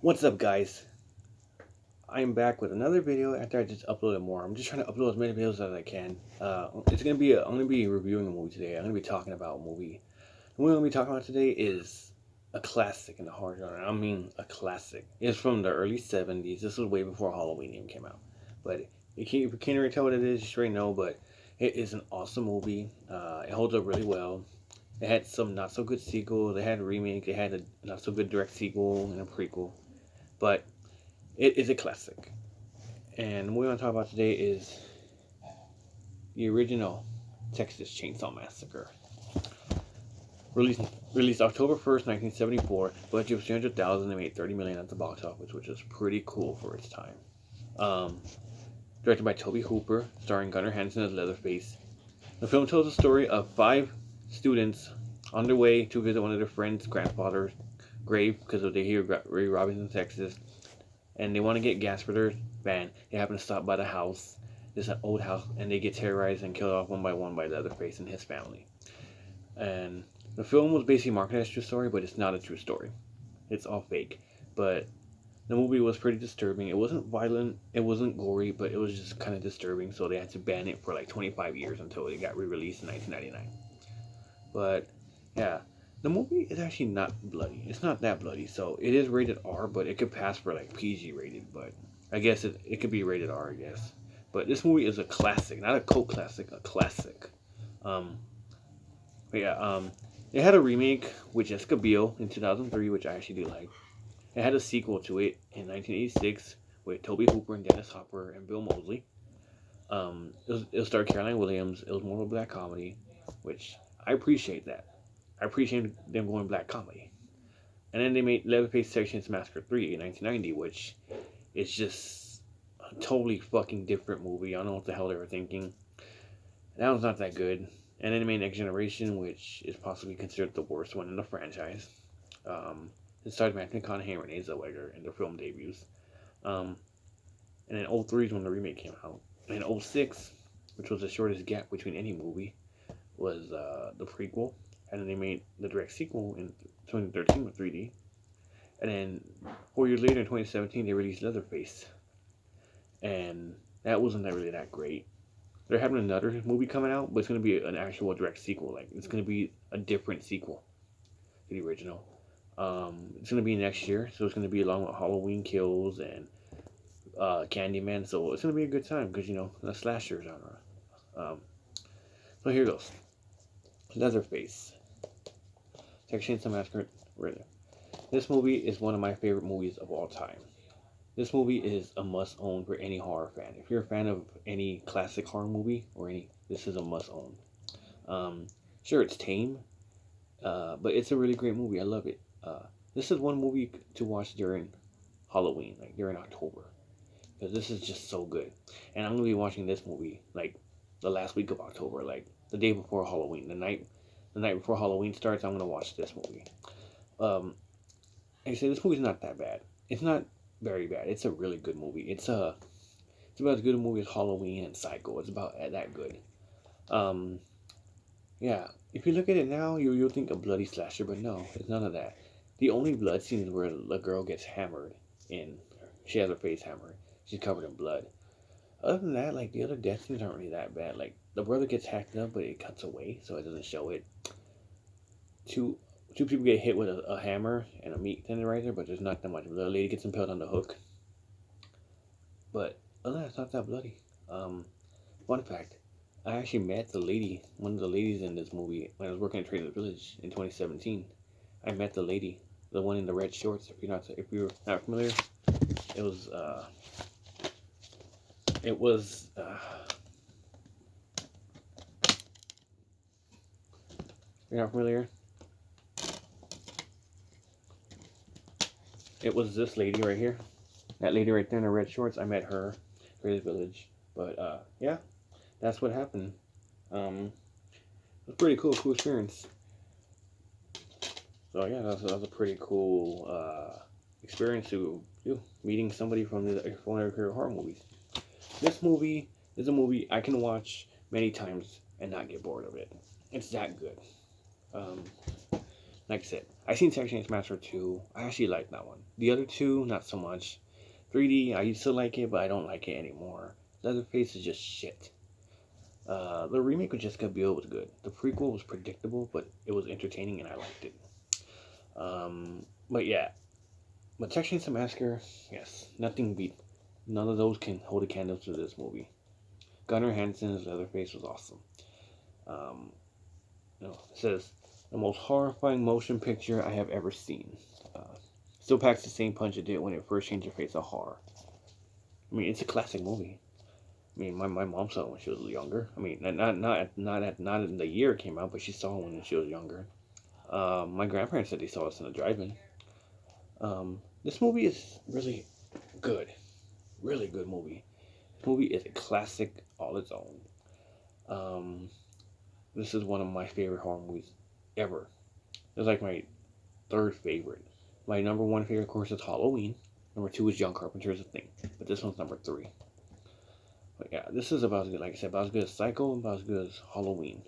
What's up, guys? I'm back with another video after I just uploaded more. I'm just trying to upload as many videos as I can. I'm gonna be reviewing a movie today. I'm gonna be talking about a movie. The movie I'm gonna be talking about today is a classic in the horror genre. I mean, a classic. It's from the early '70s. This was way before Halloween even came out. But if you can't really tell what it is, you straight know. But it is an awesome movie. It holds up really well. It had some not so good sequels. They had a remake. They had a not so good direct sequel and a prequel. But it is a classic. And what we're going to talk about today is the original Texas Chainsaw Massacre. Released, released October 1st, 1974. Budget of 300,000 and made 30 million at the box office, which is pretty cool for its time. Um, Directed by Toby Hooper, starring Gunnar Hansen as Leatherface. The film tells the story of 5 students on their way to visit one of their friends' grandfather's grave because they hear Ray Robinson, Texas, and they want to get gas for their van. They happen to stop by the house. It's an old house, and they get terrorized and killed off one by Leatherface and his family. And the film was basically marketed as a true story, but it's not a true story. It's all fake. But the movie was pretty disturbing. It wasn't violent, it wasn't gory, but it was just kind of disturbing. So they had to ban it for like 25 years until it got re-released in 1999. But yeah, the movie is actually not bloody. It's not that bloody. So it is rated R, but it could pass for like PG rated. But I guess it could be rated R, I guess. But this movie is a classic, not a cult classic, a classic. Um, but yeah, it had a remake with Jessica Biel in 2003, which I actually do like. It had a sequel to it in 1986 with Toby Hooper and Dennis Hopper and Bill Moseley. It starred Caroline Williams. It was more of a black comedy, which I appreciate that. I appreciate them going black comedy. And then they made Leatherface Texas Chainsaw Massacre 3 in 1990, which is just a totally fucking different movie. I don't know what the hell they were thinking. That was not that good. And then they made Next Generation, which is possibly considered the worst one in the franchise. It starred Matthew McConaughey and Renee Zellweger in their film debuts. Um, and then '03 is when the remake came out. And '06, which was the shortest gap between any movie, was the prequel. And then they made the direct sequel in 2013 with 3D. And then 4 years later in 2017, they released Leatherface. And that wasn't really that great. They're having another movie coming out, but it's going to be an actual direct sequel. Like, it's going to be a different sequel to the original. It's going to be next year, so it's going to be along with Halloween Kills and Candyman. So it's going to be a good time because, the slasher genre. Um, so here goes. Leatherface. Texas Chainsaw Massacre. This movie is one of my favorite movies of all time. This movie is a must-own for any horror fan. If you're a fan of any classic horror movie this is a must-own. Sure, it's tame, but it's a really great movie. I love it. This is one movie to watch during Halloween, like during October, because this is just so good. And I'm gonna be watching this movie like the last week of October, like the day before Halloween, the night before Halloween starts. I'm gonna watch this movie. Um, like I said, this movie's not that bad. It's not very bad. It's a really good movie. It's about as good a movie as Halloween and Psycho. It's about that good. Um, yeah. If you look at it now, you'll think a bloody slasher, but no, it's none of that. The only blood scene is where the girl gets hammered in. She has her face hammered. She's covered in blood. Other than that, like the other death scenes aren't really that bad. Like the brother gets hacked up, but it cuts away, so it doesn't show it. Two two people get hit with a hammer and a meat tenderizer, but there's not that much. The lady gets impaled on the hook, but other than that, it's not that bloody. Um, Fun fact: I actually met one of the ladies in this movie when I was working at Trader Village in 2017. I met the lady, the one in the red shorts. If you're not familiar, it was it was you're not familiar. It was this lady right here. That lady right there in the red shorts. I met her, Trader Village. But yeah, that's what happened. It was pretty cool experience. So yeah, that was a pretty cool experience to meeting somebody from one of their favorite horror movies. This movie is a movie I can watch many times and not get bored of it. It's that good. Um, Like I said, I seen Texas Chainsaw Massacre 2. I actually like that one. The other two, not so much. 3D, I used to like it, but I don't like it anymore. Leatherface is just shit. The remake with Jessica Biel was good. The prequel was predictable, but it was entertaining and I liked it. But yeah, but Texas Chainsaw Massacre, yes, none of those can hold a candle to this movie. Gunnar Hansen's Leatherface was awesome. Um, it says the most horrifying motion picture I have ever seen. Still packs the same punch it did when it first changed the face of horror. I mean, it's a classic movie. I mean, my mom saw it when she was younger. I mean, not in the year it came out, but she saw it when she was younger. My grandparents said they saw us in the drive-in. This movie is really good movie. This movie is a classic all its own. This is one of my favorite horror movies ever. It's like my third favorite. My number one favorite, of course, is Halloween. Number two is John Carpenter's The Thing, but this one's number three. But yeah, this is about as good, like I said, about as good as Psycho, about as good as Halloween.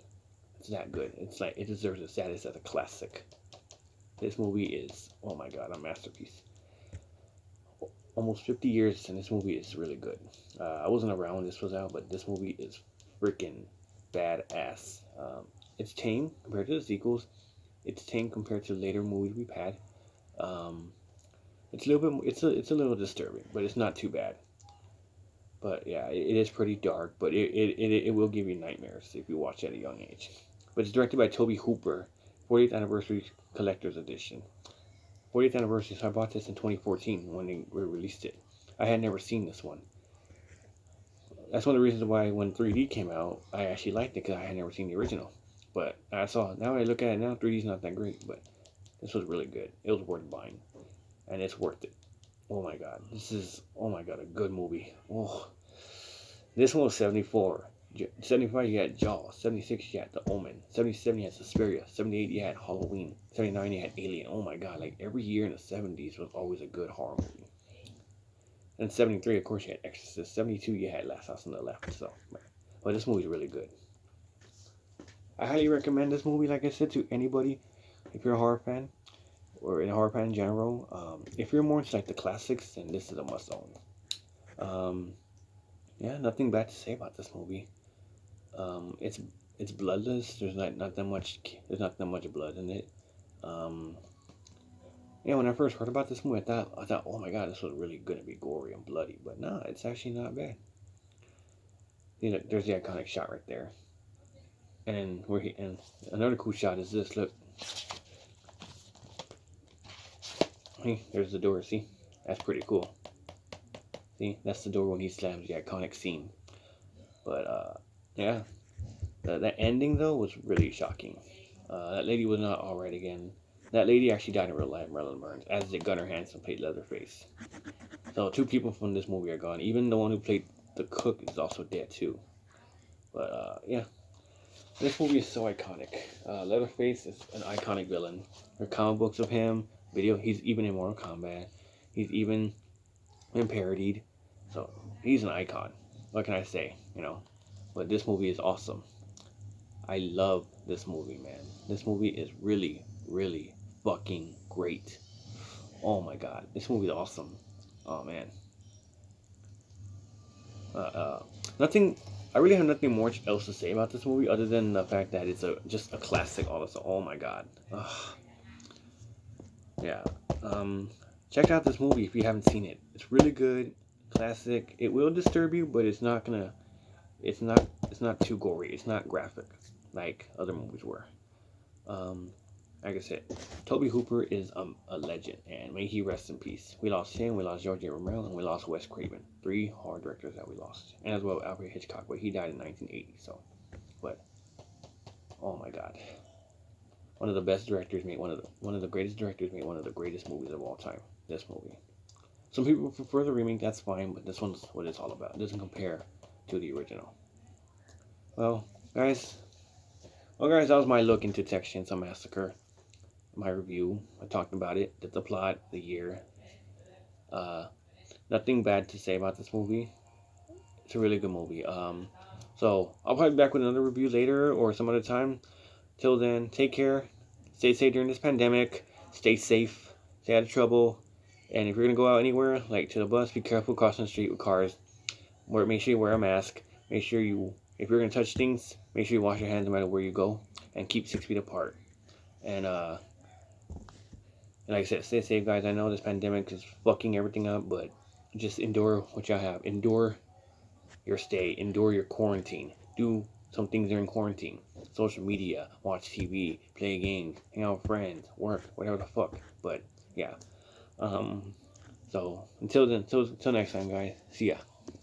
It's that good. It's like it deserves the status as a classic. This movie is, oh my god, a masterpiece. Almost 50 years, and this movie is really good. I wasn't around when this was out, but this movie is freaking badass. It's tame compared to the sequels. It's tame compared to later movies we've had. It's a little bit. It's a little disturbing, but it's not too bad. But yeah, it is pretty dark, but it will give you nightmares if you watch at a young age. But it's directed by Tobe Hooper, 40th Anniversary Collector's Edition. 40th Anniversary, so I bought this in 2014 when they released it. I had never seen this one. That's one of the reasons why when 3D came out, I actually liked it, because I had never seen the original. But now when I look at it now, 3D's not that great, but this was really good. It was worth buying. And it's worth it. Oh my god. This is, oh my god, a good movie. Oh. This one was 74. 75 you had Jaws. 76 you had The Omen. 77 you had Suspiria. 78 you had Halloween. 79 you had Alien. Oh my god, like every year in the 70s was always a good horror movie. And 73 of course you had Exorcist. 72 you had Last House on the Left. So, but this movie's really good. I highly recommend this movie, like I said, to anybody if you're a horror fan, or in a horror fan in general. If you're more into like the classics, then this is a must own. Yeah, nothing bad to say about this movie. It's bloodless. There's not that much. There's not that much blood in it. Yeah, when I first heard about this movie, I thought, oh my god, this was really gonna be gory and bloody. But no, it's actually not bad. You know, there's the iconic shot right there. And and another cool shot is this. Look, hey, there's the door. See, that's pretty cool. See, that's the door when he slams, the iconic scene. But yeah, that ending though was really shocking. That lady was not alright again. That lady actually died in real life, Marilyn Burns, as did Gunnar Hansen, played Leatherface. So 2 people from this movie are gone. Even the one who played the cook is also dead too. But yeah, this movie is so iconic. Leatherface is an iconic villain. There are comic books of him, he's even in Mortal Kombat. He's even been parodied. So he's an icon. What can I say? You know, but this movie is awesome. I love this movie, man. This movie is really, really fucking great. Oh my god, this movie is awesome. Oh man. Nothing. I really have nothing more else to say about this movie other than the fact that it's just a classic. Oh my god. Ugh. Yeah. Check out this movie if you haven't seen it. It's really good, classic. It will disturb you, but it's not gonna. It's not too gory. It's not graphic like other movies were. Like I said, Tobe Hooper is a legend, and may he rest in peace. We lost him, we lost George A. Romero, and we lost Wes Craven. 3 horror directors that we lost, and as well Alfred Hitchcock, but he died in 1980. So, but oh my God, one of the best directors made one of the greatest directors made one of the greatest movies of all time. This movie. Some people prefer the remake. That's fine, but this one's what it's all about. It doesn't compare to the original. Well, guys, that was my look into Texas Chainsaw Massacre. My review. I talked about it, the plot, the year. Nothing bad to say about this movie. It's a really good movie. So I'll probably be back with another review later or some other time. Till then, take care. Stay safe during this pandemic. Stay safe. Stay out of trouble. And if you're gonna go out anywhere, like to the bus, be careful crossing the street with cars. Make sure you wear a mask. Make sure you, if you're gonna touch things, make sure you wash your hands no matter where you go, and keep 6 feet apart. And like I said, stay safe, guys. I know this pandemic is fucking everything up, but just endure what y'all have. Endure your stay. Endure your quarantine. Do some things during quarantine. Social media, watch TV, play games, hang out with friends, work, whatever the fuck. But yeah. So until then, until next time, guys. See ya.